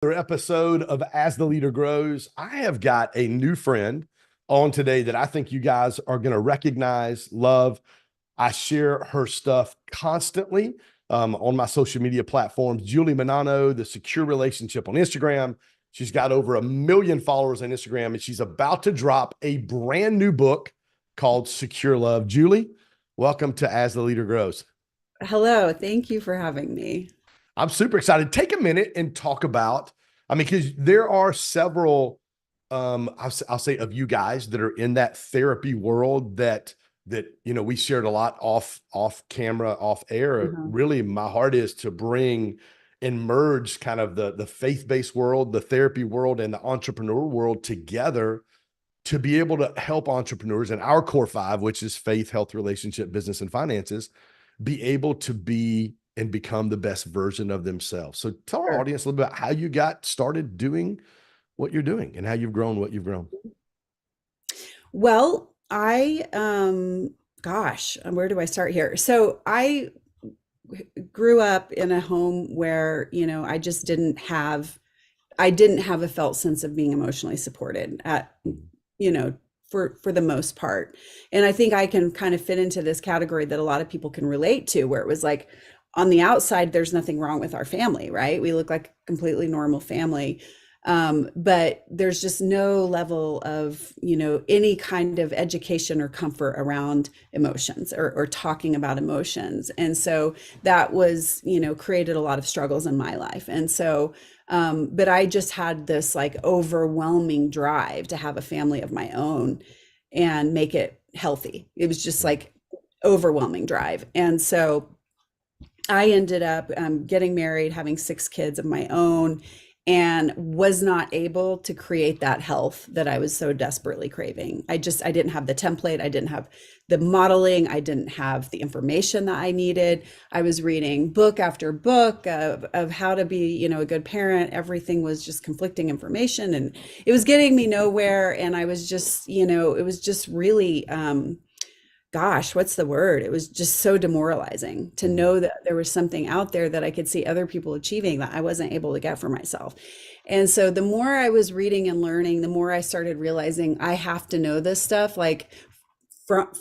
Another episode of As the Leader Grows. I have got a new friend on today that I think you guys are going to recognize, love. I share her stuff constantly on my social media platforms. Julie Monano, the secure relationship on Instagram. She's got over 1 million followers on Instagram, and she's about to drop a brand new book called Secure Love. Julie, welcome to As the Leader Grows. Hello, thank you for having me. I'm super excited. Take a minute and talk about, because there are several, I'll say of you guys that are in that therapy world that we shared a lot off camera, off air. Uh-huh. Really, my heart is to bring and merge kind of the faith-based world, the therapy world, and the entrepreneur world together to be able to help entrepreneurs in our core five, which is faith, health, relationship, business, and finances, be able to be and become the best version of themselves. So tell our Sure. audience a little bit how you got started doing what you're doing and how you've grown what you've grown. Well, where do I start here? So I grew up in a home where, I didn't have a felt sense of being emotionally supported you know, for the most part. And I think I can kind of fit into this category that a lot of people can relate to, where it was like on the outside, there's nothing wrong with our family, right? We look like a completely normal family. But there's just no level of, any kind of education or comfort around emotions or talking about emotions. And so that was, created a lot of struggles in my life. And so, but I just had this like overwhelming drive to have a family of my own and make it healthy. It was just like overwhelming drive. And so I ended up getting married, having 6 kids of my own, and was not able to create that health that I was so desperately craving. I didn't have the template. I didn't have the modeling. I didn't have the information that I needed. I was reading book after book of how to be, a good parent. Everything was just conflicting information and it was getting me nowhere. And I was just, it was just really, what's the word? It was just so demoralizing to Mhm. know that there was something out there that I could see other people achieving that I wasn't able to get for myself. And so the more I was reading and learning, the more I started realizing I have to know this stuff like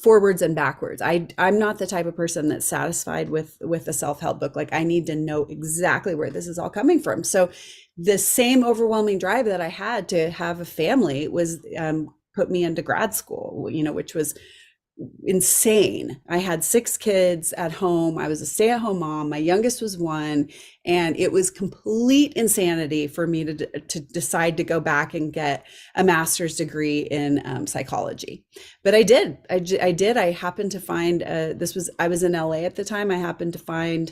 forwards and backwards. I'm not the type of person that's satisfied with a self-help book. Like I need to know exactly where this is all coming from. So the same overwhelming drive that I had to have a family was put me into grad school, which was insane. I had 6 kids at home. I was a stay-at-home mom. My youngest was 1, and it was complete insanity for me to decide to go back and get a master's degree in psychology. But I did. I did. I happened to find I was in LA at the time. I happened to find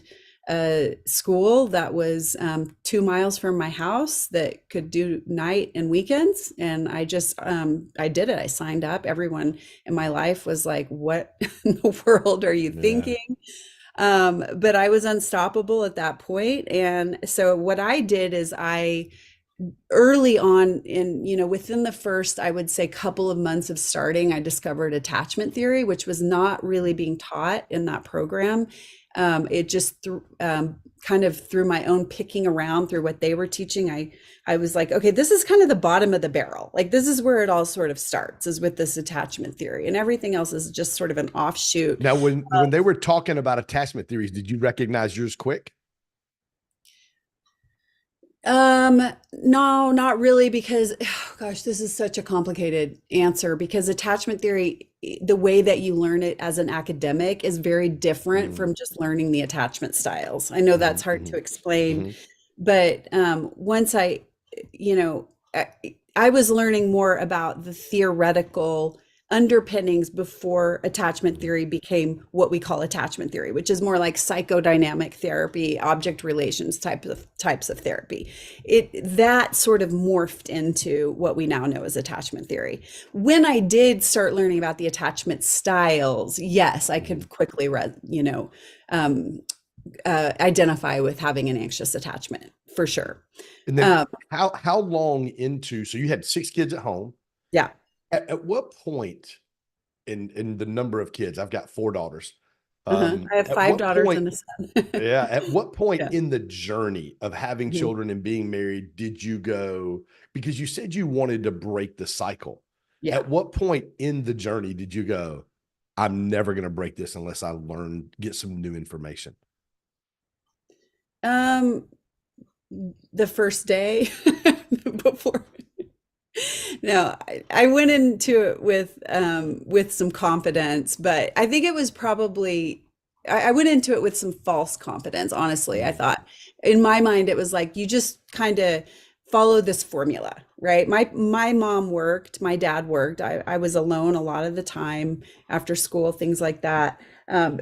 a school that was 2 miles from my house that could do night and weekends. And I did it. I signed up. Everyone in my life was like, what in the world are you Yeah. thinking? But I was unstoppable at that point. And so what I did is I early on within the first, I would say, couple of months of starting, I discovered attachment theory, which was not really being taught in that program. It just kind of through my own picking around through what they were teaching, I was like, okay, this is kind of the bottom of the barrel. Like this is where it all sort of starts, is with this attachment theory, and everything else is just sort of an offshoot. Now, when they were talking about attachment theories, did you recognize yours quick? No, not really, because gosh, this is such a complicated answer because attachment theory, the way that you learn it as an academic is very different Mm-hmm. from just learning the attachment styles. I know that's hard Mm-hmm. to explain, Mm-hmm. but once you know, I, I was learning more about the theoretical underpinnings before attachment theory became what we call attachment theory, which is more like psychodynamic therapy, object relations types of therapy. It that sort of morphed into what we now know as attachment theory. When I did start learning about the attachment styles, yes, I Mm-hmm. could quickly um, identify with having an anxious attachment for sure. And then Um, how long into, so you had 6 kids at home. yeah. At what point in the number of kids, I've got 4 daughters. I have At five what daughters point, and a son. yeah, at what point Yeah. in the journey of having Mhm. children and being married did you go, because you said you wanted to break the cycle. Yeah. At what point in the journey did you go, I'm never going to break this unless I learn, get some new information? Um, the first day before. No, I went into it with some confidence, but I think it was probably I went into it with some false confidence, honestly. I Mm, thought in my mind it was like you just kind of follow this formula, right? My mom worked, my dad worked. I was alone a lot of the time after school, things like that.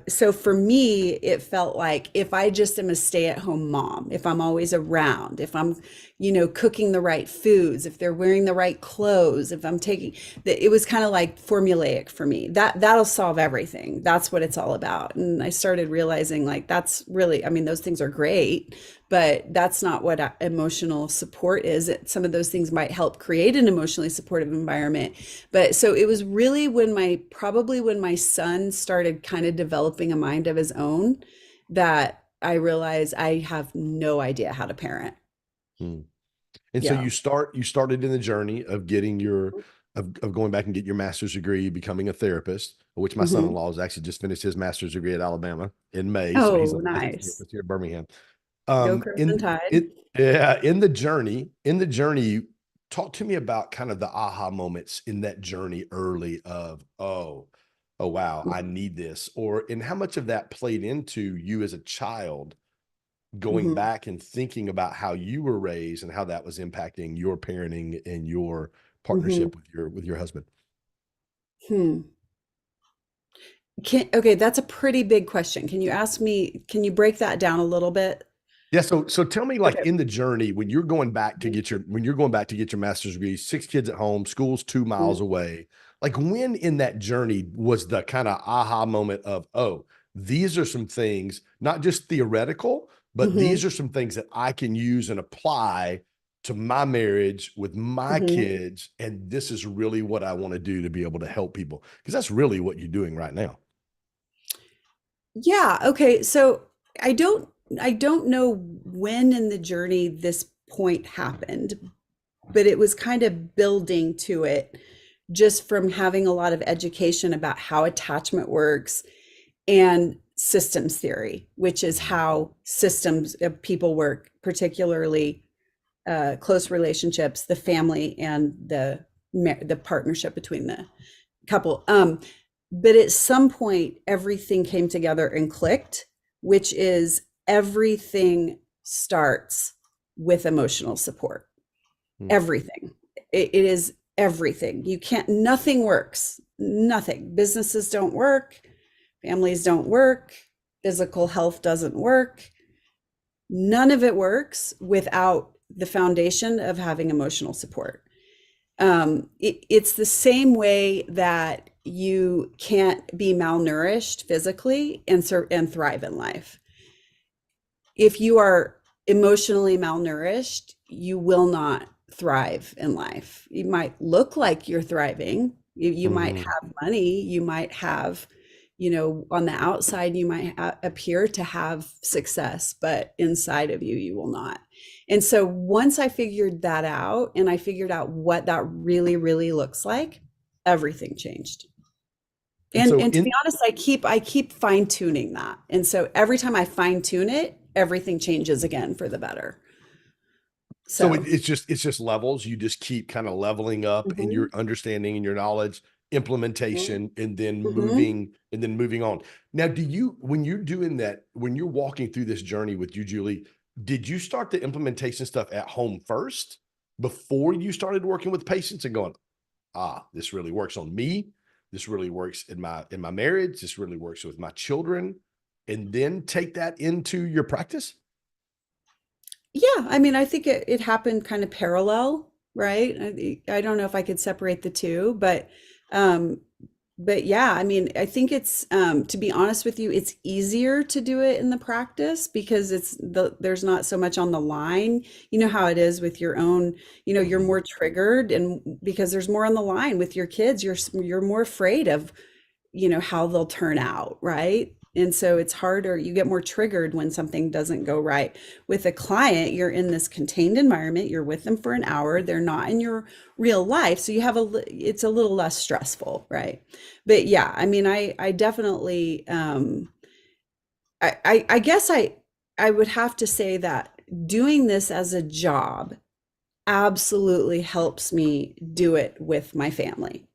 So for me, it felt like if I just am a stay-at-home mom, if I'm always around, if I'm cooking the right foods, if they're wearing the right clothes, if I'm taking that, it was kind of like formulaic for me. That'll solve everything. That's what it's all about. And I started realizing like that's really, I mean, those things are great, but that's not what emotional support is. Some of those things might help create an emotionally supportive environment. But so it was really probably when my son started kind of developing a mind of his own that I realized I have no idea how to parent. mm. And so Yeah. you started in the journey of getting your, of going back and get your master's degree, becoming a therapist, which my Hmm. son-in-law has actually just finished his master's degree at Alabama in May. So he's a Oh, licensed nice. therapist here in Birmingham. Go Crimson In Tide. it, yeah, in the journey, talk to me about kind of the aha moments in that journey early of, oh wow, I need this. Or and how much of that played into you as a child going Hmm. back and thinking about how you were raised and how that was impacting your parenting and your Hmm. partnership with your husband. Hmm. Okay, that's a pretty big question. Can you break that down a little bit? Yeah, so tell me, like, Okay. in the journey when you're going back to get your master's degree, 6 kids at home, school's 2 miles away. Like, when in that journey was the kind of aha moment of, oh, these are some things, not just theoretical, but Hmm. these are some things that I can use and apply to my marriage with my Hmm. kids, and this is really what I want to do to be able to help people, because that's really what you're doing right now. Yeah, okay. So I don't I don't know when in the journey this point happened, but it was kind of building to it just from having a lot of education about how attachment works and systems theory, which is Mhm. how systems of people work, particularly close relationships, the family, and the partnership between the couple. But at some point, everything came together and clicked, which is everything starts with emotional support. Mhm. Everything. It is everything. You can't, nothing works. Nothing. Businesses don't work. Families don't work. Physical health doesn't work. None of it works without the foundation of having emotional support. It's the same way that you can't be malnourished physically and thrive in life. If you are emotionally malnourished, you will not thrive in life. You might look like you're thriving. You might Mhm. have money. You might have, on the outside, you might appear to have success, but inside of you, you will not. And so once I figured that out and I figured out what that really, really looks like, everything changed. And And so and to be in honest, I keep fine tuning that. And so every time I fine tune it, everything changes again for the better. So So, it's just levels. You just keep kind of leveling up in mhm, your understanding and your knowledge, mhm, implementation, mhm, and then moving on. Now, do you when you're doing that, when you're walking through this journey with you, Julie, did you start the implementation stuff at home first before you started working with patients and going, this really works on me. This really works in my marriage. This really works with my children, and then take that into your practice? yeah, I mean, I think it happened kind of parallel, right? I don't know if I could separate the two, um, but yeah, I mean, I think it's to be honest with you, it's easier to do it in the practice because there's not so much on the line. You know how it is with your own, you're Mhm. more triggered and because there's more on the line with your kids, you're more afraid of, how they'll turn out, right? And so it's harder, you get more triggered when something doesn't go right. With a client, you're in this contained environment, you're with them for an hour, they're not in your real life, so you have it's a little less stressful, right? But yeah, I mean, I definitely I guess I would have to say that doing this as a job absolutely helps me do it with my family.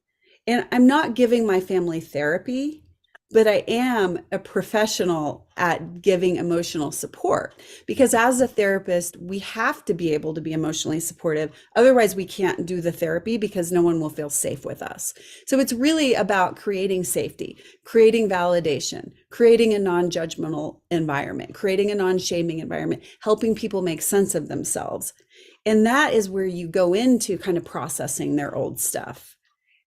And I'm not giving my family therapy, but I am a professional at giving emotional support because as a therapist, we have to be able to be emotionally supportive. Otherwise, we can't do the therapy because no one will feel safe with us. So it's really about creating safety, creating validation, creating a non-judgmental environment, creating a non-shaming environment, helping people make sense of themselves. And that is where you go into kind of processing their old stuff,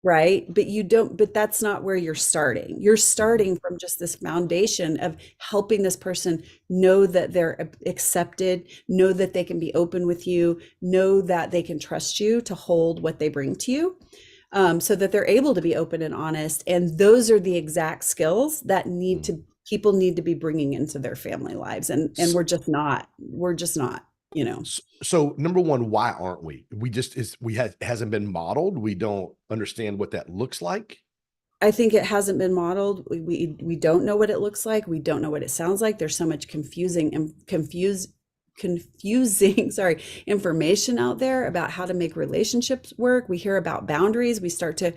right? But you don't, but that's not where you're starting. You're Mhm. starting from just this foundation of helping this person know that they're accepted, know that they can be open with you, know that they can trust you to hold what they bring to you, so that they're able to be open and honest. And those are the exact skills that need Mhm. to, people need to be bringing into their family lives. And we're just not, you know. So number one, why aren't we? We just is we had hasn't been modeled. We don't understand what that looks like. I think it hasn't been modeled. We don't know what it looks like. We don't know what it sounds like. There's so much confusing sorry, information out there about how to make relationships work. We hear about boundaries. We start to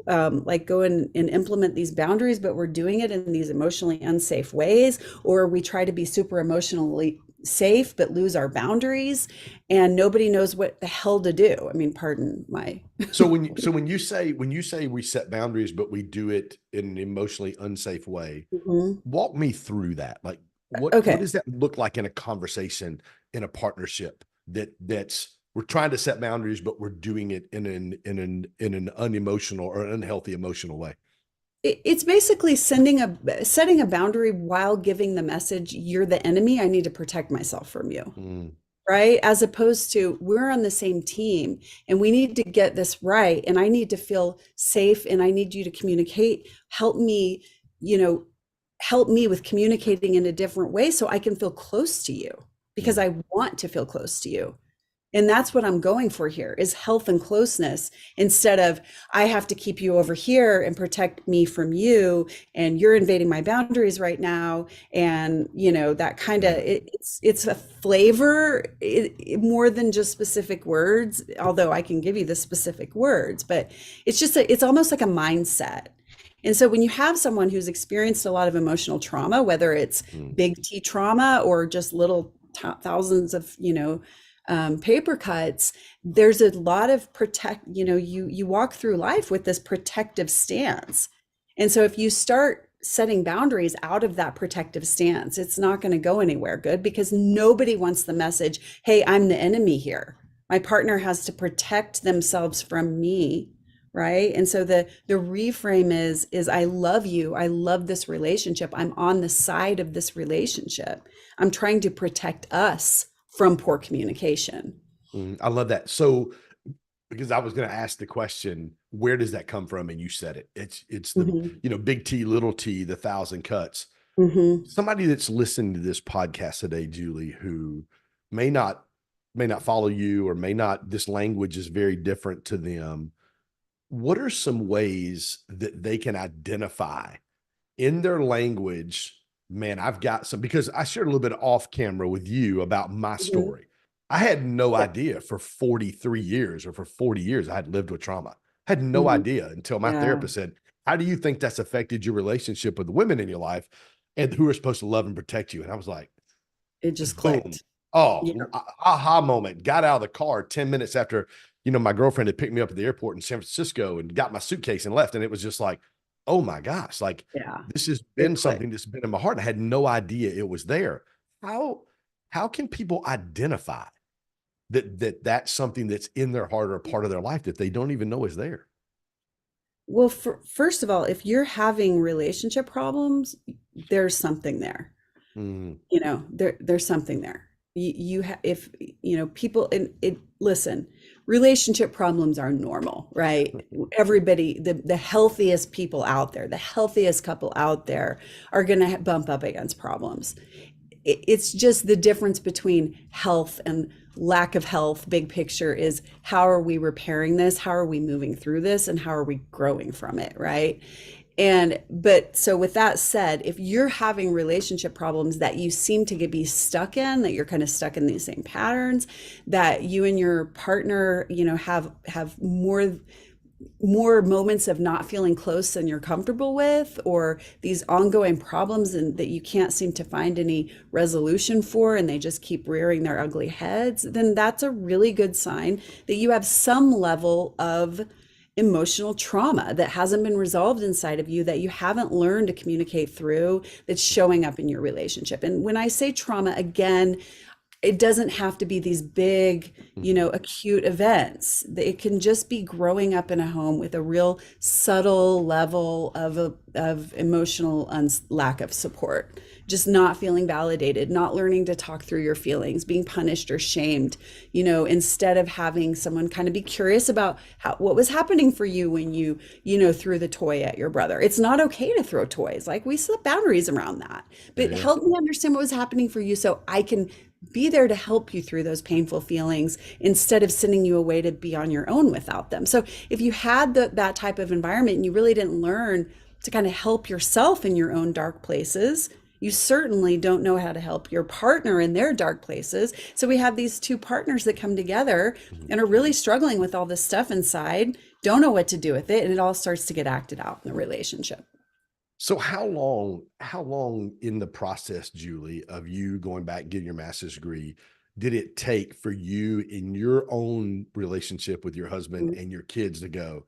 like go in and implement these boundaries, but we're doing it in these emotionally unsafe ways, or we try to be super emotionally safe but lose our boundaries, and nobody knows what the hell to do. I mean, pardon my So when you say we set boundaries, but we do it in an emotionally unsafe way, Mhm. walk me through that. Like what Okay. does that look like in a conversation, in a partnership that's we're trying to set boundaries, but we're doing it in an unemotional or unhealthy emotional way. It's basically setting a boundary while giving the message, you're the enemy, I need to protect myself from you, Mm, right? As opposed to, we're on the same team and we need to get this right, and I need to feel safe, and I need you to communicate, help me, you know, help me with communicating in a different way so I can feel close to you, because mm, I want to feel close to you. And that's what I'm going for here, is health and closeness, instead of I have to keep you over here and protect me from you, and you're invading my boundaries right now. And you know, that kind of, mm, it's a flavor, more than just specific words, although I can give you the specific words, but it's just it's almost like a mindset. And so when you have someone who's experienced a lot of emotional trauma, whether it's mm, big T trauma or just little thousands of, paper cuts, there's a lot of you walk through life with this protective stance. And so if you start setting boundaries out of that protective stance, it's not going to go anywhere good, because nobody wants the message, hey, I'm the enemy here. My partner has to protect themselves from me, right? And so the reframe is I love you. I love this relationship. I'm on the side of this relationship. I'm trying to protect us from poor communication. mm. I love that. So because I was going to ask the question, where does that come from? And you said it. It's the Hmm. big T, little T, the thousand cuts. Hmm. Somebody that's listening to this podcast today, Julie, who may not may not follow you or may not, this language is very different to them. What are some ways that they can identify in their language? Man, I've got some, because I shared a little bit off camera with you about my Hmm. story. I had no Yeah. idea for 43 years or for 40 years I had lived with trauma. I had no Hmm. idea until my Yeah. therapist said, how do you think that's affected your relationship with the women in your life and who are supposed to love and protect you? And I was like, It just boom. clicked. Yeah. Oh, aha moment. Got out of the car 10 minutes after, my girlfriend had picked me up at the airport in San Francisco and got my suitcase and left. And it was just like, oh my gosh, like Yeah. this has It been clicked. something that's been in my heart. I had no idea it was there. How how can people identify that's something that's in their heart or a part of their life that they don't even know is there? Well, first of all, if you're having relationship problems, there's something there. Mm, There's something there. If people, and listen, relationship problems are normal, right? Everybody, the healthiest people out there, the healthiest couple out there are going to bump up against problems. It's just the difference between health and lack of health. Big picture is, how are we repairing this? How are we moving through this? And how are we growing from it, right? But so with that said, if you're having relationship problems that you seem to be stuck in, that you're kind of stuck in these same patterns, that you and your partner, have more moments of not feeling close than you're comfortable with, or these ongoing problems and that you can't seem to find any resolution for, and they just keep rearing their ugly heads, then that's a really good sign that you have some level of emotional trauma that hasn't been resolved inside of you, that you haven't learned to communicate through, that's showing up in your relationship. And when I say trauma, again, it doesn't have to be these big, acute events. It can just be growing up in a home with a real subtle level of emotional lack of support, just not feeling validated, not learning to talk through your feelings, being punished or shamed, instead of having someone kind of be curious about what was happening for you when you threw the toy at your brother. It's not okay to throw toys. Like, we set boundaries around that, but Yeah. help me understand what was happening for you so I can be there to help you through those painful feelings, instead of sending you away to be on your own without them. So if you had that type of environment and you really didn't learn to kind of help yourself in your own dark places, you certainly don't know how to help your partner in their dark places. So we have these two partners that come together and are really struggling with all this stuff inside, don't know what to do with it, and it all starts to get acted out in the relationship. So how long in the process, Julie, of you going back, getting your master's degree, did it take for you in your own relationship with your husband Mhm. and your kids to go,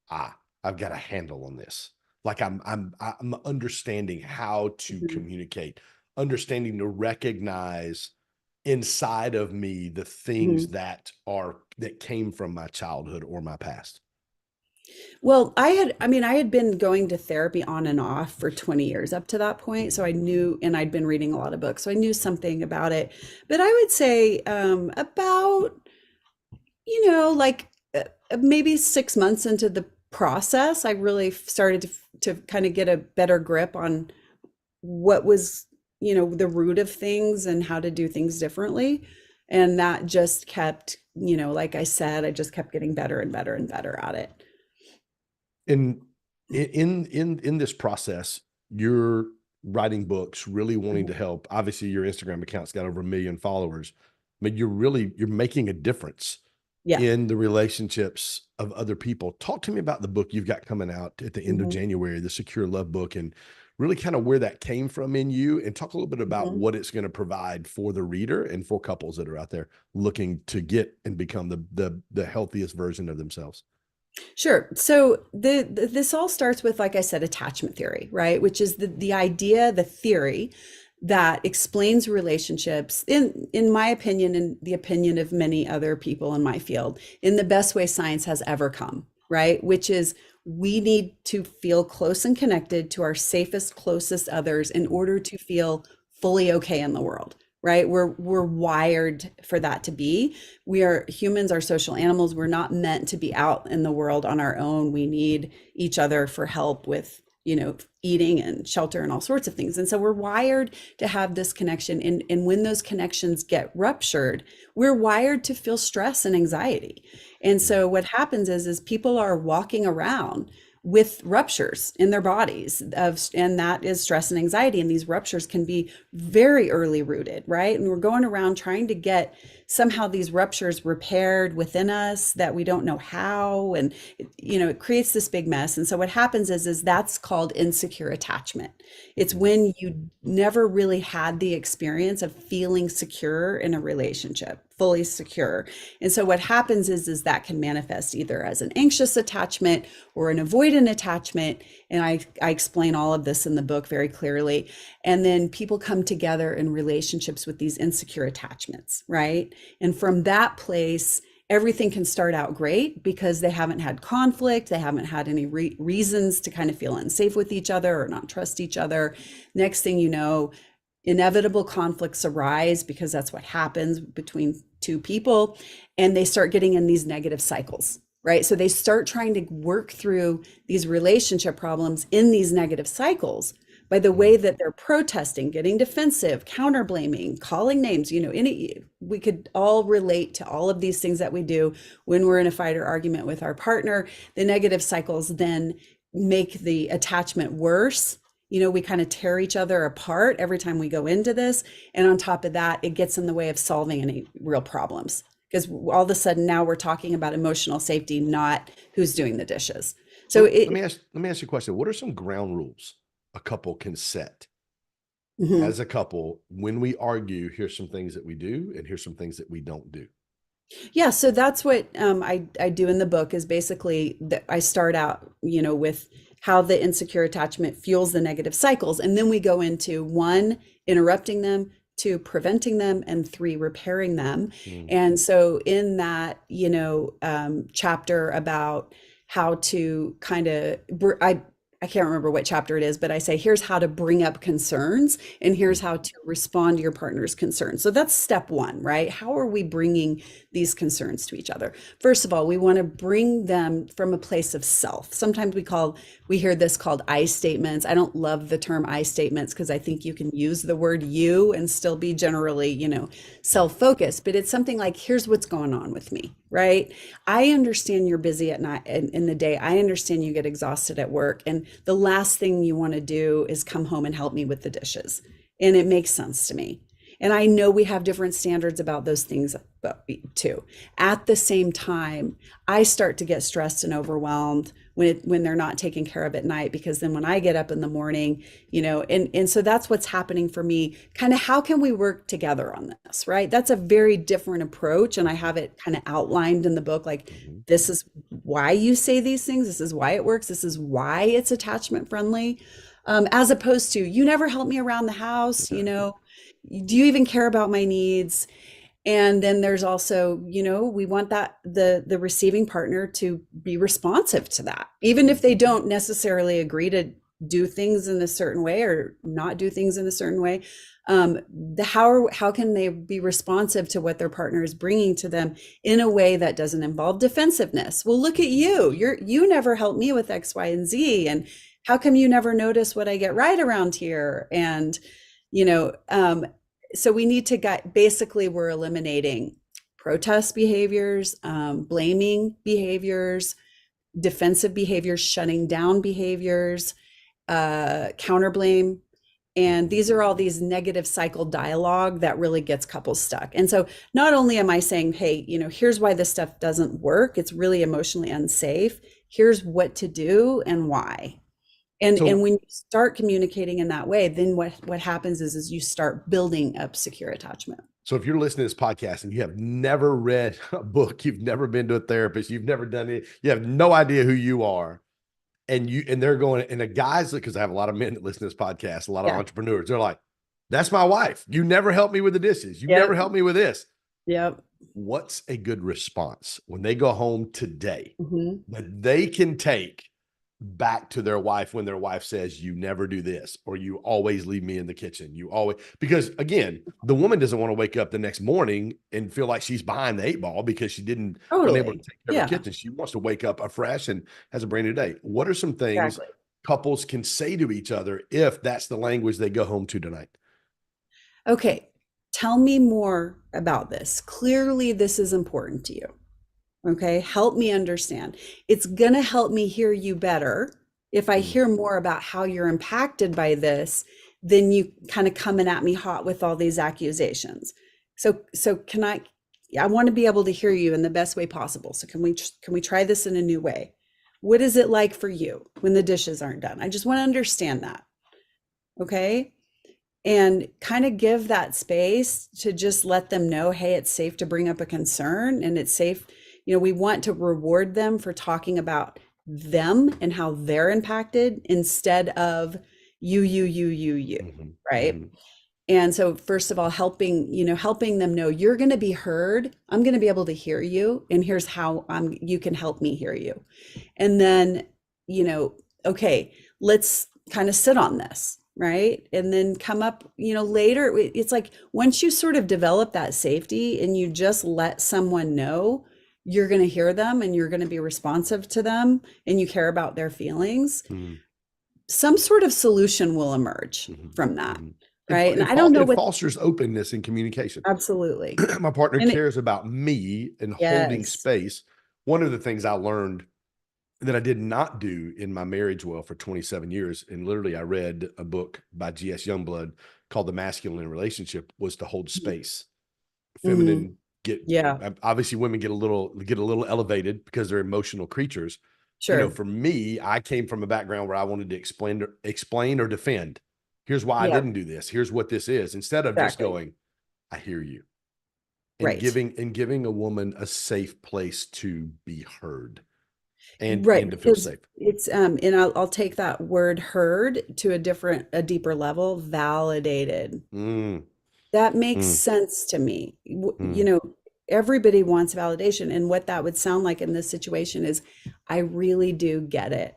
I've got a handle on this. Like, I'm understanding how to Mhm. communicate, understanding to recognize inside of me the things Mhm. that came from my childhood or my past. Well, I had been going to therapy on and off for 20 years up to that point. So I knew, and I'd been reading a lot of books. So I knew something about it. But I would say about, like maybe 6 months into the process, I really started to kind of get a better grip on what was, the root of things and how to do things differently. And that just kept, like I said, I just kept getting better and better and better at it. And in this process, you're writing books, really wanting to help. Obviously, your Instagram account's got over 1 million followers, but you're making a difference Yeah. in the relationships of other people. Talk to me about the book you've got coming out at the end of Mhm. January, the Secure Love book, and really kind of where that came from in you, and talk a little bit about Mhm. what it's going to provide for the reader and for couples that are out there looking to get and become the healthiest version of themselves. Sure. So this all starts with, like I said, attachment theory, right? Which is the idea, the theory that explains relationships in my opinion, and the opinion of many other people in my field, in the best way science has ever come, right? Which is, we need to feel close and connected to our safest, closest others in order to feel fully okay in the world, right? We're wired for that to be. Humans are social animals. We're not meant to be out in the world on our own. We need each other for help with, eating and shelter and all sorts of things. And so we're wired to have this connection. And when those connections get ruptured, we're wired to feel stress and anxiety. And so what happens is people are walking around with ruptures in their bodies and that is stress and anxiety. And these ruptures can be very early rooted, right? And we're going around trying to get somehow these ruptures repaired within us that we don't know how. And it creates this big mess. And so what happens is that's called insecure attachment. It's when you never really had the experience of feeling secure in a relationship, fully secure. And so what happens is that can manifest either as an anxious attachment or an avoidant attachment. And I explain all of this in the book very clearly. And then people come together in relationships with these insecure attachments, right? And from that place, everything can start out great because they haven't had conflict. They haven't had any reasons to kind of feel unsafe with each other or not trust each other. Next thing you know, inevitable conflicts arise because that's what happens between two people, and they start getting in these negative cycles, right? So they start trying to work through these relationship problems in these negative cycles by the way that they're protesting, getting defensive, counter blaming, calling names. We could all relate to all of these things that we do when we're in a fight or argument with our partner. The negative cycles then make the attachment worse. We kind of tear each other apart every time we go into this. And on top of that, it gets in the way of solving any real problems, because all of a sudden now we're talking about emotional safety, not who's doing the dishes. So let me ask you a question. What are some ground rules a couple can set as a couple when we argue? Here's some things that we do, and here's some things that we don't do. Yeah, so that's what I do in the book, is basically that I start out, with how the insecure attachment fuels the negative cycles. And then we go into 1, interrupting them, 2, preventing them, and 3, repairing them. And so in that, chapter about how to kind of, I can't remember what chapter it is, but I say, here's how to bring up concerns, and here's how to respond to your partner's concerns. So that's step 1, right? How are we bringing these concerns to each other? First of all, we want to bring them from a place of self. Sometimes we hear this called I statements. I don't love the term I statements, because I think you can use the word you and still be generally, self-focused, but it's something like, here's what's going on with me, right? I understand you're busy at night in the day. I understand you get exhausted at work, and the last thing you want to do is come home and help me with the dishes. And it makes sense to me. And I know we have different standards about those things too. At the same time, I start to get stressed and overwhelmed when they're not taken care of at night, because then when I get up in the morning, and so that's what's happening for me. Kind of, how can we work together on this, right? That's a very different approach. And I have it kind of outlined in the book, like, this is why you say these things. This is why it works. This is why it's attachment friendly. As opposed to, you never help me around the house, do you even care about my needs? And then there's also, we want that the receiving partner to be responsive to that, even if they don't necessarily agree to do things in a certain way or not do things in a certain way. How can they be responsive to what their partner is bringing to them in a way that doesn't involve defensiveness? Well, look at you. You never help me with X, Y, and Z, and how come you never notice what I get right around here? And so we need to basically, we're eliminating protest behaviors, blaming behaviors, defensive behaviors, shutting down behaviors, counter blame. And these are all these negative cycle dialogue that really gets couples stuck. And so not only am I saying, hey, here's why this stuff doesn't work, it's really emotionally unsafe. Here's what to do and why. And when you start communicating in that way, then what happens is you start building up secure attachment. So if you're listening to this podcast and you have never read a book, you've never been to a therapist, you've never done it, you have no idea who you are, and they're going, and the guys, because I have a lot of men that listen to this podcast, a lot of entrepreneurs, they're like, that's my wife. You never help me with the dishes. You never help me with this. Yep. What's a good response when they go home today that they can take back to their wife when their wife says, you never do this, or you always leave me in the kitchen? Because again, the woman doesn't want to wake up the next morning and feel like she's behind the 8 ball because she didn't been able to take care of the kitchen. She wants to wake up afresh and has a brand new day. What are some things couples can say to each other if that's the language they go home to tonight? Okay. Tell me more about this. Clearly, this is important to you. Okay, help me understand. It's going to help me hear you better if I hear more about how you're impacted by this than you kind of coming at me hot with all these accusations. So I want to be able to hear you in the best way possible. So can we try this in a new way? What is it like for you when the dishes aren't done? I just want to understand that. Okay. And kind of give that space to just let them know, hey, it's safe to bring up a concern, and it's safe. We want to reward them for talking about them and how they're impacted instead of you, right? And so first of all, helping them know you're going to be heard. I'm going to be able to hear you, and here's how you can help me hear you. And then, okay, let's kind of sit on this. right? And then come up, later. It's like once you sort of develop that safety and you just let someone know you're going to hear them and you're going to be responsive to them and you care about their feelings, Mhm, some sort of solution will emerge mhm, from that, mhm. right? And I don't know It what, fosters openness and communication. absolutely. My partner And it, cares about me and holding yes. space. One of the things I learned that I did not do in my marriage well for 27 years, and literally I read a book by G.S. Youngblood called The Masculine Relationship, was to hold space. Mhm. Feminine get Yeah, obviously women get a little elevated because they're emotional creatures. sure. For me, I came from a background where I wanted to explain or defend. Here's why I Yeah, didn't do this. Here's what this is. Instead of just exactly. going, I hear you, and Right. giving a woman a safe place to be heard Right, and to feel because safe. it's and I'll take that word heard to a deeper level, validated. Mm, That makes mm, sense to me. mm, Everybody wants validation, and what that would sound like in this situation is, I really do get it.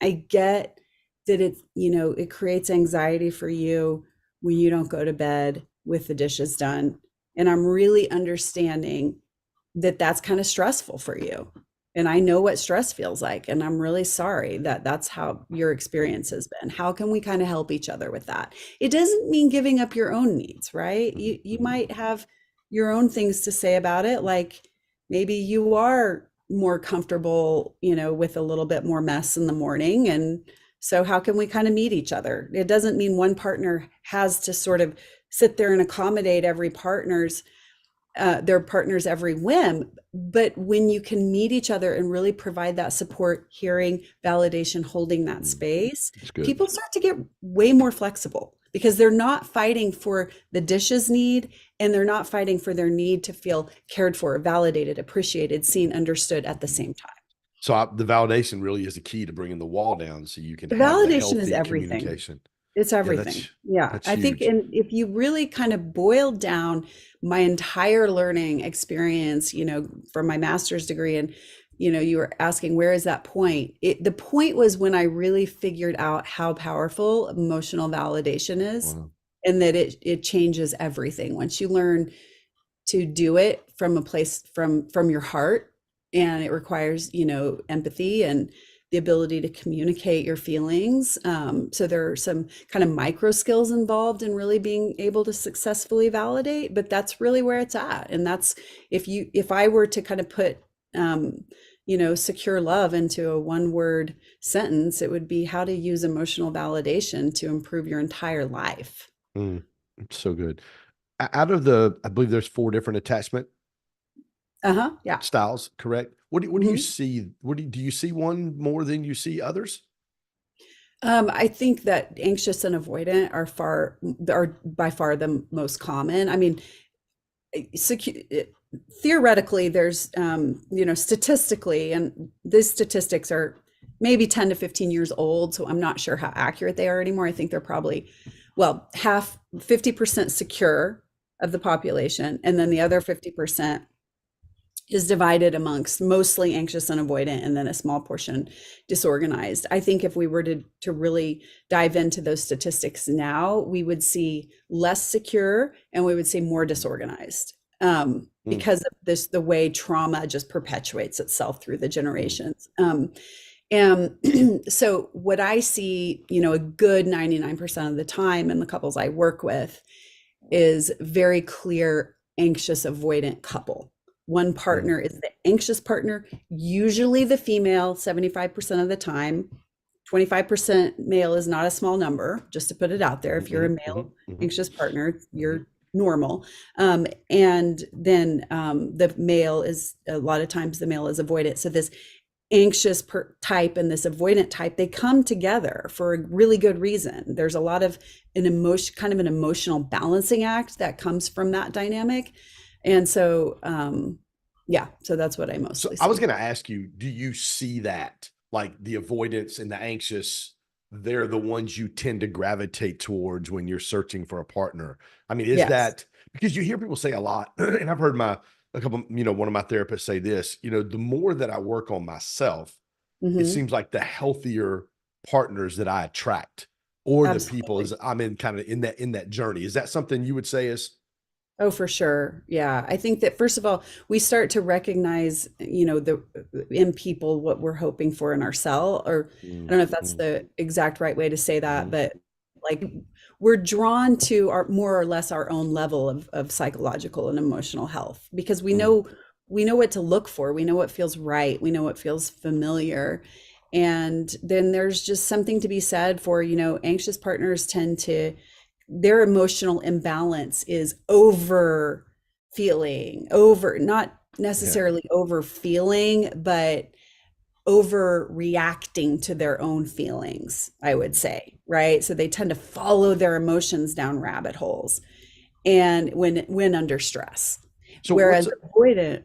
I get that it creates anxiety for you when you don't go to bed with the dishes done. And I'm really understanding that that's kind of stressful for you. And I know what stress feels like. And I'm really sorry that that's how your experience has been. How can we kind of help each other with that? It doesn't mean giving up your own needs, right? mhm, You mhm, might have your own things to say about it. Like maybe you are more comfortable, with a little bit more mess in the morning. And so how can we kind of meet each other? It doesn't mean one partner has to sort of sit there and accommodate their partner's every whim. But when you can meet each other and really provide that support, hearing, validation, holding that mm. space, It's good. people start to get way more flexible because they're not fighting for the dishes need, and they're not fighting for their need to feel cared for, validated, appreciated, seen, understood at the Mhm. same time. So the validation really is the key to bringing the wall down so you can The have the validation is healthy everything. communication. It's Yeah, everything. Yeah. that's I think, huge. and if you really kind of boil down my entire learning experience, from my master's degree, and, you were asking, where is that point? The point was when I really figured out how powerful emotional validation is, Wow. and that it changes everything. Once you learn to do it from a place from your heart, and it requires empathy and the ability to communicate your feelings. So there are some kind of micro skills involved in really being able to successfully validate, but that's really where it's at. And that's, if I were to kind of put secure love into a one word sentence, it would be how to use emotional validation to improve your entire life. Mm, it's so good. Out of I believe there's four different attachment Uh-huh. Yeah. styles, correct? What do you Mhm. see? Do you see one more than you see others? I think that anxious and avoidant are by far the most common. I mean, theoretically, there's statistically, and these statistics are maybe 10 to 15 years old, so I'm not sure how accurate they are anymore. I think they're probably, well, 50% secure of the population, and then the other 50% is divided amongst mostly anxious and avoidant, and then a small portion disorganized. I think if we were to really dive into those statistics now, we would see less secure and we would see more disorganized, Mm, because of the way trauma just perpetuates itself through the mm, generations. And so what I see, a good 99% of the time in the couples I work with, is very clear anxious avoidant couple. One mm, partner is the anxious partner, usually the female 75% of the time. 25% male is not a small number, just to put it out there. mhm, If you're a mhm, male mhm, anxious partner, mhm, you're normal. And then the male is, a lot of times the male is avoidant. So this anxious type and this avoidant type, they come together for a really good reason. There's a lot of an emotional balancing act that comes from that dynamic. And so yeah, so that's what I So mostly I was see. going to ask you, do you see that like the avoidance and the anxious, they're the ones you tend to gravitate towards when you're searching for a partner? I mean, is Yes. that because you hear people say a lot, and I've heard a couple, one of my therapists say this, the more that I work on myself, it Hmm. seems like the healthier partners that I attract. or the people Absolutely. as I'm in kind of in that journey? Is that something you would say is Oh, for sure. Yeah. I think that first of all, we start to recognize, the in people what we're hoping for in ourselves, or I don't know if that's mm-hmm, the exact right way to say that, mm-hmm, but like we're drawn to our more or less our own level of psychological and emotional health because we know what to look for. We know what feels right. We know what feels familiar. And then there's just something to be said for, anxious partners tend to their emotional imbalance is over feeling, over, not yeah, necessarily over feeling, but overreacting to their own feelings, I would mm-hmm. say, right? So they tend to follow their emotions down rabbit holes and when under stress. So what's Whereas avoidant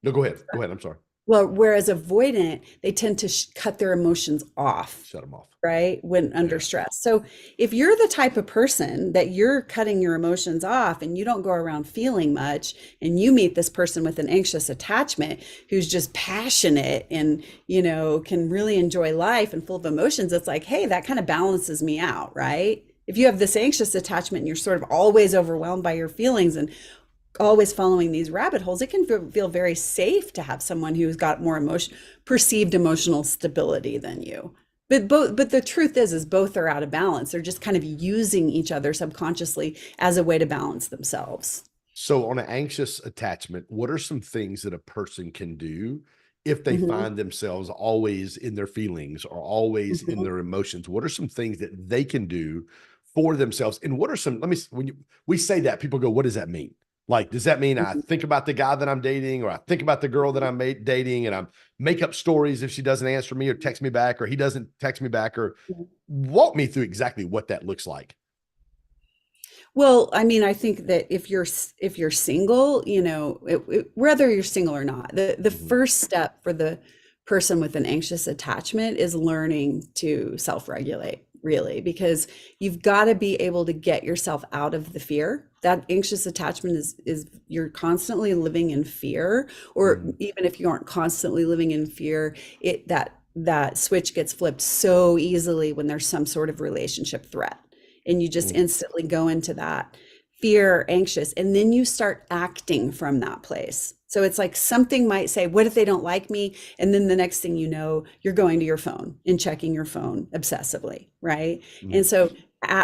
no, go ahead, I'm sorry. whereas avoidant, they tend to cut their emotions off, Shut them off. right? When under Yeah. stress. So if you're the type of person that you're cutting your emotions off and you don't go around feeling much, and you meet this person with an anxious attachment who's just passionate and, can really enjoy life and full of emotions, it's like, hey, that kind of balances me out, right? If you have this anxious attachment and you're sort of always overwhelmed by your feelings and always following these rabbit holes, it can feel very safe to have someone who's got more perceived emotional stability than you. But the truth is both are out of balance. They're just kind of using each other subconsciously as a way to balance themselves. So on an anxious attachment, what are some things that a person can do if they Hmm. find themselves always in their feelings or always in Hmm. their emotions? What are some things that they can do for themselves? And what are some, let me, when we say that, people go, what does that mean? Like, does that mean I think about the guy that I'm dating, or I think about the girl that I'm dating, and I'm make up stories if she doesn't answer me or text me back, or he doesn't text me back, or walk me through exactly what that looks like? Well, I mean, I think that if you're single, whether you're single or not, the Mm-hmm, first step for the person with an anxious attachment is learning to self-regulate, really, because you've got to be able to get yourself out of the fear. That anxious attachment is you're constantly living in fear, or mm-hmm, even if you aren't constantly living in fear, that switch gets flipped so easily when there's some sort of relationship threat and you just instantly go into that fear, anxious, and then you start acting from that place. So it's like something might say, what if they don't like me? And then the next thing you know, you're going to your phone and checking your phone obsessively, right? mm-hmm, And so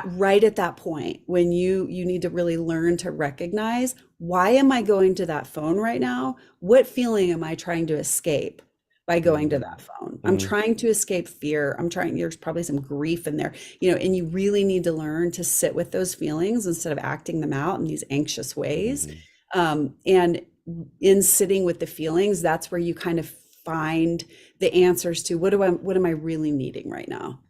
right at that point when you need to really learn to recognize, why am I going to that phone right now? What feeling am I trying to escape by going to that phone? I'm mm-hmm, trying to escape fear. There's probably some grief in there, and you really need to learn to sit with those feelings instead of acting them out in these anxious ways. mm-hmm, And in sitting with the feelings, that's where you kind of find the answers to what am I really needing right now?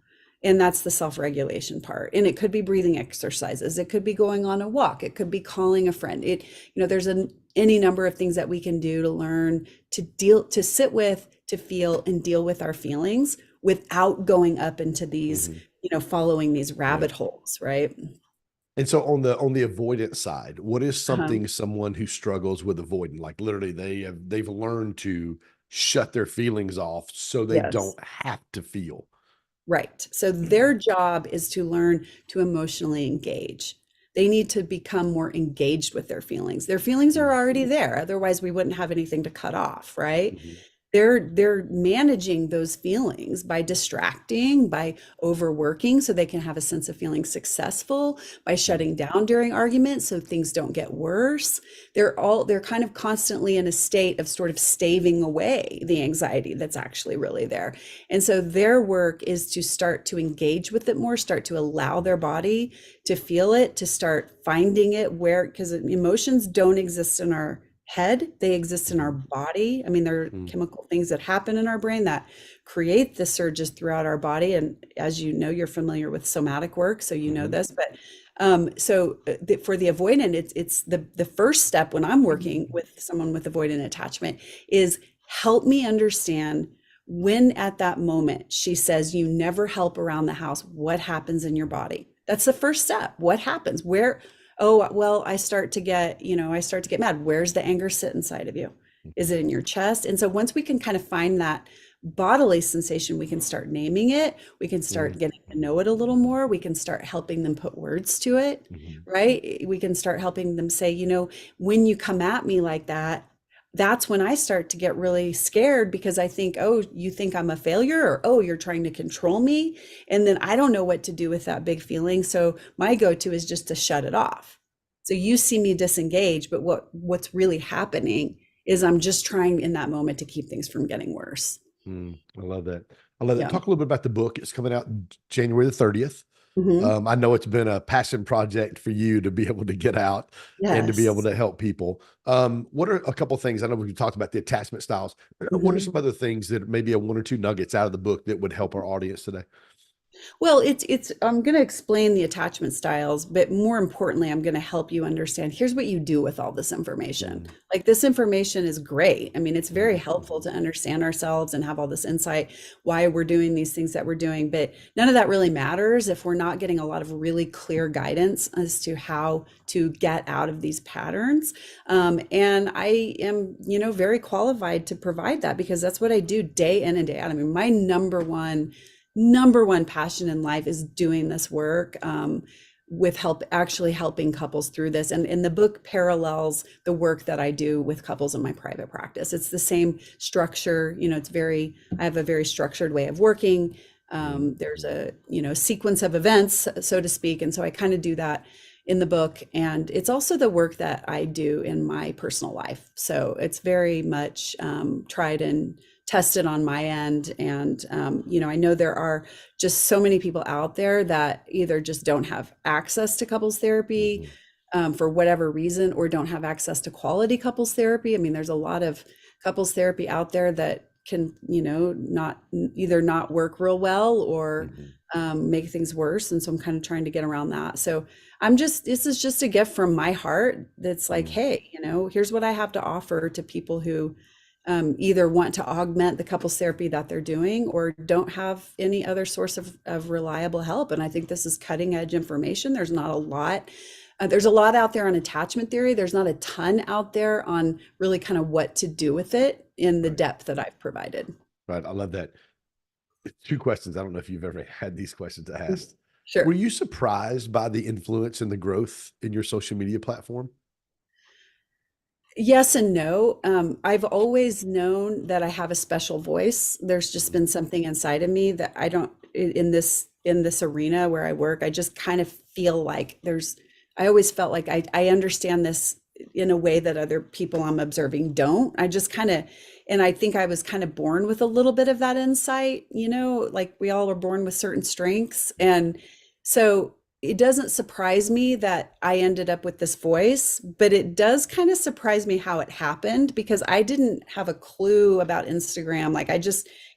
And that's the self-regulation part. And it could be breathing exercises. It could be going on a walk. It could be calling a friend. There's any number of things that we can do to learn to sit with, to feel and deal with our feelings without going up into these, mm-hmm. following these Yeah. rabbit holes, right? And so on the avoidance side, what is Uh-huh. something someone who struggles with avoiding, like literally they've learned to shut their feelings off so they Yes. don't have to feel. Right. So their job is to learn to emotionally engage. They need to become more engaged with their feelings. Their feelings are already there. Otherwise, we wouldn't have anything to cut off, right? Mm-hmm, They're managing those feelings by distracting, by overworking so they can have a sense of feeling successful, by mm-hmm, shutting down during arguments so things don't get worse. They're kind of constantly in a state of sort of staving away the anxiety that's actually really there. And so their work is to start to engage with it more, start to allow their body to feel it, to start finding it where, because emotions don't exist in our head, they exist in our mm-hmm, body. I mean, there are mm-hmm, chemical things that happen in our brain that create the surges throughout our body. And as you know, you're familiar with somatic work, so you know mm-hmm, this. But for the avoidant, it's the first step when I'm working with someone with avoidant attachment is help me understand when at that moment she says you never help around the house, what happens in your body? That's the first step. What happens? Where Oh, well, I start to get mad. Where's the anger sit inside of you? Is it in your chest? And so once we can kind of find that bodily sensation, we can start naming it. We can Mm, start getting to know it a little more. We can start helping them put words to it, mhm, right? We can start helping them say, when you come at me like that, that's when I start to get really scared because I think, oh, you think I'm a failure, or oh, you're trying to control me. And then I don't know what to do with that big feeling. So my go-to is just to shut it off. So you see me disengage, but what's really happening is I'm just trying in that moment to keep things from getting worse. I love that. I love that. Yeah. Talk a little bit about the book. It's coming out January the 30th. Hmm. I know it's been a passion project for you to be able to get out and to be able Yes. to help people. What are a couple of things? I know we talked about the attachment styles. What are Hmm. some other things that maybe a one or two nuggets out of the book that would help our audience today? Well, it's I'm going to explain the attachment styles, but more importantly, I'm going to help you understand here's what you do with all this information. Mm, Like this information is great. I mean, it's very mhm, helpful to understand ourselves and have all this insight why we're doing these things that we're doing, but none of that really matters if we're not getting a lot of really clear guidance as to how to get out of these patterns. And I am, very qualified to provide that because that's what I do day in and day out. I mean, my number one passion in life is doing this work, with actually helping couples through this. And the book parallels the work that I do with couples in my private practice. It's the same structure. I have a very structured way of working. mm, There's a, sequence of events, so to speak. And so I kind of do that in the book. And it's also the work that I do in my personal life. So it's very much tried and tested on my end. And, I know there are just so many people out there that either just don't have access to couples therapy, mhm, for whatever reason, or don't have access to quality couples therapy. I mean, there's a lot of couples therapy out there that can, not either not work real well or mhm, make things worse. And so I'm kind of trying to get around that. So this is just a gift from my heart that's like, mm. hey, here's what I have to offer to people who either want to augment the couples therapy that they're doing or don't have any other source of reliable help. And I think this is cutting edge information. There's not a lot. There's a lot out there on attachment theory. There's not a ton out there on really kind of what to do with it in the Right, depth that I've provided. right. I love that. Two questions. I don't know if you've ever had these questions Mm. asked. Were Sure. you surprised by the influence and the growth in your social media platform? Yes and no. I've always known that I have a special voice. There's just Mm, been something inside of me that I don't in this arena where I work. I just kind of feel like I always felt like I understand this in a way that other people I'm observing don't. And I think I was kind of born with a little bit of that insight, like we all are born with certain strengths. And so it doesn't surprise me that I ended up with this voice, but it does kind of surprise me how it happened because I didn't have a clue about Instagram.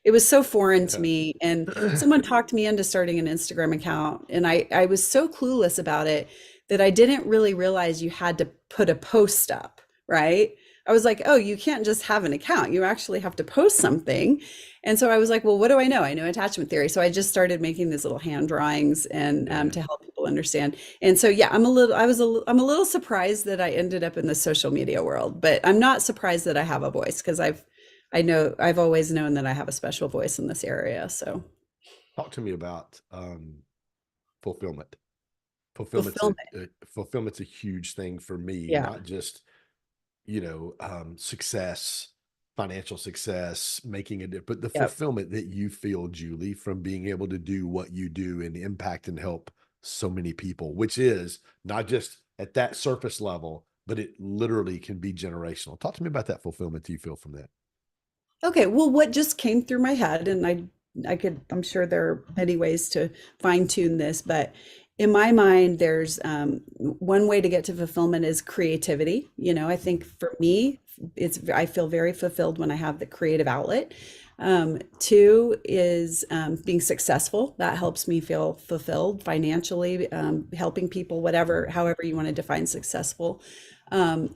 It was so foreign to me. And yeah. someone talked me into starting an Instagram account. And I was so clueless about it that I didn't really realize you had to put a post up, right? I was like, oh, you can't just have an account. You actually have to post something. And so I was like, well, what do I know? I know attachment theory. So I just started making these little hand drawings and Yeah. to help people understand. And so, yeah, I'm a little surprised that I ended up in the social media world, but I'm not surprised that I have a voice because I've always known that I have a special voice in this area. So Talk to me about fulfillment. Fulfillment's fulfillment. fulfillment's a huge thing for me, Yeah. not just, success, financial success, making a but the Yep. fulfillment that you feel, Julie, from being able to do what you do and impact and help so many people, which is not just at that surface level, but it literally can be generational. Talk to me about that fulfillment that you feel from that. Okay, well, what just came through my head, and I'm sure there are many ways to fine tune this, but in my mind, there's one way to get to fulfillment is creativity. I think for me, I feel very fulfilled when I have the creative outlet. Two is being successful. That helps me feel fulfilled financially, helping people, however you want to define successful.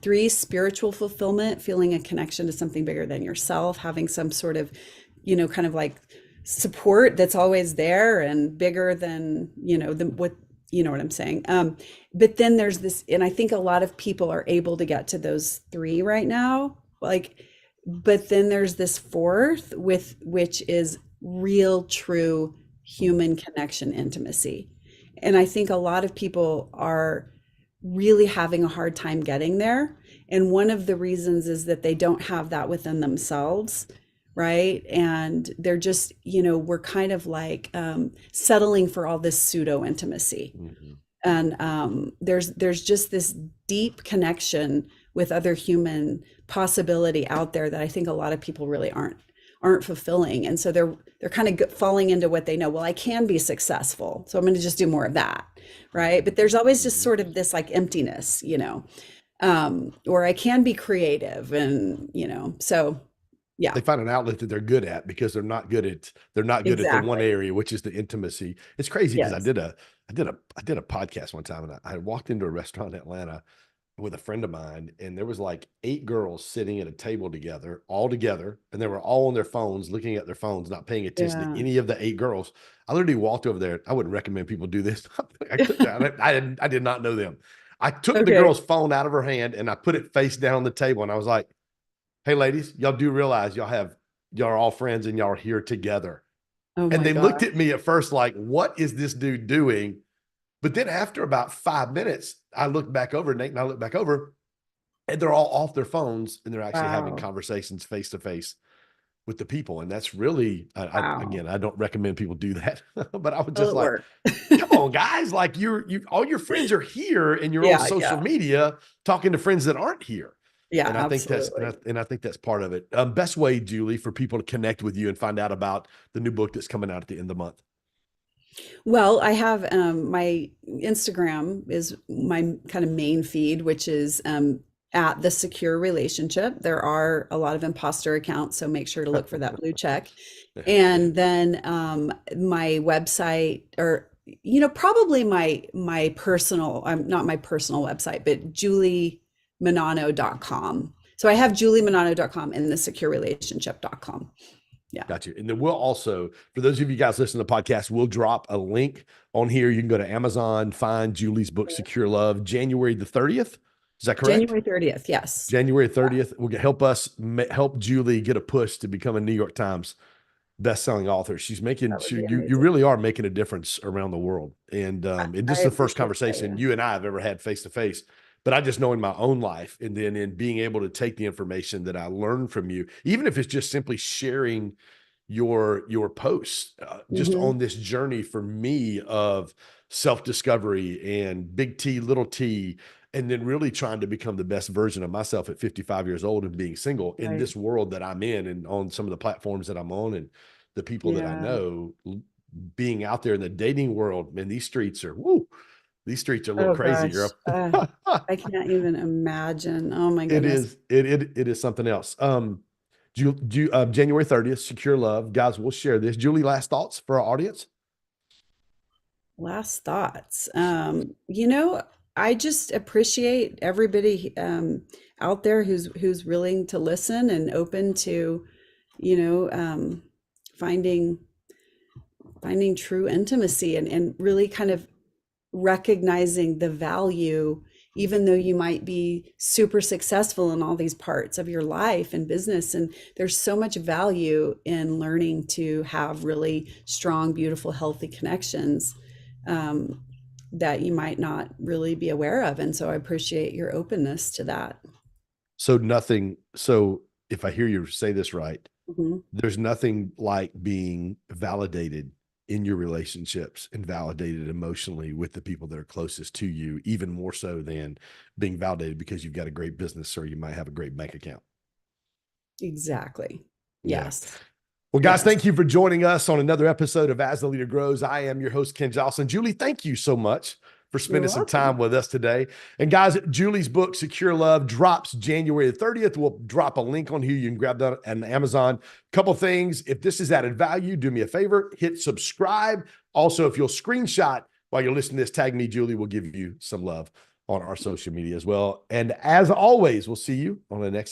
Three, spiritual fulfillment, feeling a connection to something bigger than yourself, having some sort of, kind of like support that's always there and bigger than, what, you know what I'm saying? But then there's this, and I think a lot of people are able to get to those three right now. Like But then there's this fourth, with which is real, true human connection, intimacy. And I think a lot of people are really having a hard time getting there. And one of the reasons is that they don't have that within themselves, right? And they're just, we're kind of like settling for all this pseudo intimacy. Mhm. And there's just this deep connection with other human possibility out there that I think a lot of people really aren't fulfilling. And so they're kind of falling into what they know. Well, I can be successful, so I'm going to just do more of that, right? But there's always just Mhm. sort of this like emptiness, or I can be creative, and so yeah, They find an outlet that they're good at because they're not good at the one exactly. area, which is the intimacy. It's crazy because I Yes. did a I did a podcast one time, and I walked into a restaurant in Atlanta with a friend of mine, and there was like 8 girls sitting at a table together, all together, and they were all on their phones, looking at their phones, not paying attention to Yeah. any of the 8 girls. I literally walked over there. I wouldn't recommend people do this. I did not know them. I took the Okay. girl's phone out of her hand and I put it face down on the table, and I was like, "Hey, ladies, y'all do realize y'all are all friends and y'all are here together." Oh And my they looked at gosh. me at first like, "What is this dude doing?" But then after about 5 minutes, I looked back over, Nate and I looked back over, and they're all off their phones and they're actually having Wow. conversations face to face with the people. And that's really, Wow. again, I don't recommend people do that, but I was Well, just it like, worked. come on, guys, like all your friends are here and you're on Yeah, social yeah, media talking to friends that aren't here. yeah, And I think that's, absolutely. and I think that's part of it. Best way, Julie, for people to connect with you and find out about the new book that's coming out at the end of the month. Well, I have my Instagram is my kind of main feed, which is at the secure relationship. There are a lot of imposter accounts, so make sure to look for that blue check. And then my website, or probably my personal, not my personal website, but juliemonano.com. So I have juliemonano.com and the securerelationship.com. Yeah. Got you. And then we'll also, for those of you guys listening to the podcast, we'll drop a link on here. You can go to Amazon, find Julie's book, Secure Love, January the 30th. Is that correct? January 30th. Yes. January 30th will help us help Julie get a push to become a New York Times best-selling author. That would be You amazing. really are making a difference around the world. And I this is the first appreciate that. conversation Yeah. you and I have ever had face to face. But I just know in my own life, and then in being able to take the information that I learned from you, even if it's just simply sharing your posts, just Hmm. on this journey for me of self-discovery and big T, little T, and then really trying to become the best version of myself at 55 years old and being single in Right. this world that I'm in and on some of the platforms that I'm on and the people that I Yeah. know, being out there in the dating world, man, these streets are, woo, these streets are a little Oh crazy, gosh. girl. I can't even imagine. Oh my It goodness. is, it is something else. January 30th, Secure Love. Guys, we'll share this. Julie, last thoughts for our audience? Last thoughts. I just appreciate everybody out there who's willing to listen and open to, you know, um, finding finding true intimacy, and really kind of recognizing the value, even though you might be super successful in all these parts of your life and business. And there's so much value in learning to have really strong, beautiful, healthy connections um, that you might not really be aware of. And so I appreciate your openness to that. So if I hear you say this right, Mhm. there's nothing like being validated in your relationships and validated emotionally with the people that are closest to you, even more so than being validated because you've got a great business or you might have a great bank account. Exactly. Yeah. Yes. Well, guys, Yes. thank you for joining us on another episode of As the Leader Grows. I am your host, Ken Jocelyn. Julie, thank you so much for You're spending some time welcome. with us today. And guys, Julie's book, Secure Love, drops January the 30th. We'll drop a link on here. You can grab that on Amazon. Couple things. If this has added value, do me a favor, hit subscribe. Also, if you'll screenshot while you're listening to this, tag me, Julie. We'll give you some love on our social media as well. And as always, we'll see you on the next